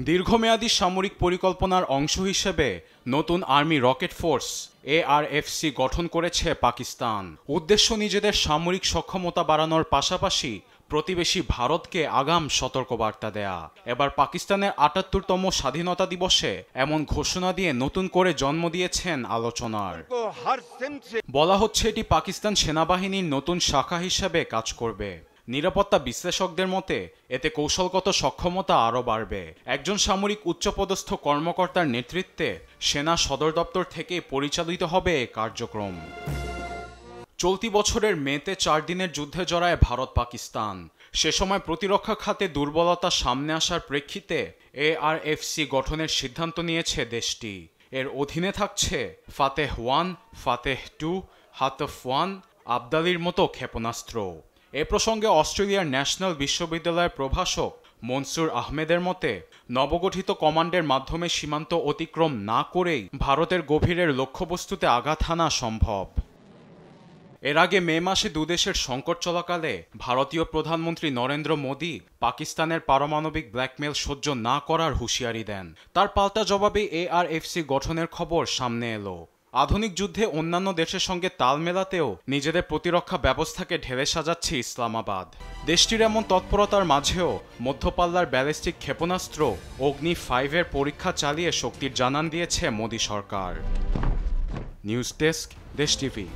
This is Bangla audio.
দীর্ঘমেয়াদী সামরিক পরিকল্পনার অংশ হিসেবে নতুন আর্মি রকেট ফোর্স ARFC গঠন করেছে পাকিস্তান। উদ্দেশ্য নিজেদের সামরিক সক্ষমতা বাড়ানোর পাশাপাশি প্রতিবেশী ভারতকে আগাম সতর্কবার্তা দেয়া। এবার পাকিস্তানের ৭৮তম স্বাধীনতা দিবসে এমন ঘোষণা দিয়ে নতুন করে জন্ম দিয়েছেন আলোচনার। বলা হচ্ছে এটি পাকিস্তান সেনাবাহিনীর নতুন শাখা হিসেবে কাজ করবে। নিরাপত্তা বিশ্লেষকদের মতে এতে কৌশলগত সক্ষমতা আরও বাড়বে। একজন সামরিক উচ্চপদস্থ কর্মকর্তার নেতৃত্বে সেনা সদর দপ্তর থেকে পরিচালিত হবে এ কার্যক্রম। চলতি বছরের মেতে ৪ দিনের যুদ্ধে জড়ায় ভারত পাকিস্তান। সে সময় প্রতিরক্ষা খাতে দুর্বলতা সামনে আসার প্রেক্ষিতে ARFC গঠনের সিদ্ধান্ত নিয়েছে দেশটি। এর অধীনে থাকছে ফাতেহ 1, ফাতেহ 2, হাতফ 1, আবদালির মতো ক্ষেপণাস্ত্র। এ প্রসঙ্গে অস্ট্রেলিয়ার ন্যাশনাল বিশ্ববিদ্যালয়ের প্রভাষক মনসুর আহমেদের মতে, নবগঠিত কমান্ডের মাধ্যমে সীমান্ত অতিক্রম না করেই ভারতের গভীরের লক্ষ্যবস্তুতে আঘাত হানা সম্ভব। এর আগে মে মাসে দুদেশের সংকট চলাকালে ভারতীয় প্রধানমন্ত্রী নরেন্দ্র মোদী পাকিস্তানের পারমাণবিক ব্ল্যাকমেল সহ্য না করার হুঁশিয়ারি দেন। তার পাল্টা জবাবে ARFC গঠনের খবর সামনে এলো। আধুনিক যুদ্ধে অন্যান্য দেশের সঙ্গে তাল মেলাতেও নিজেদের প্রতিরক্ষা ব্যবস্থাকে ঢেলে সাজাচ্ছে ইসলামাবাদ। দেশটির এমন তৎপরতার মাঝেও মধ্যপাল্লার ব্যালিস্টিক ক্ষেপণাস্ত্র অগ্নি 5 এর পরীক্ষা চালিয়ে শক্তির জানান দিয়েছে মোদী সরকার। নিউজ ডেস্ক, দেশ টিভি।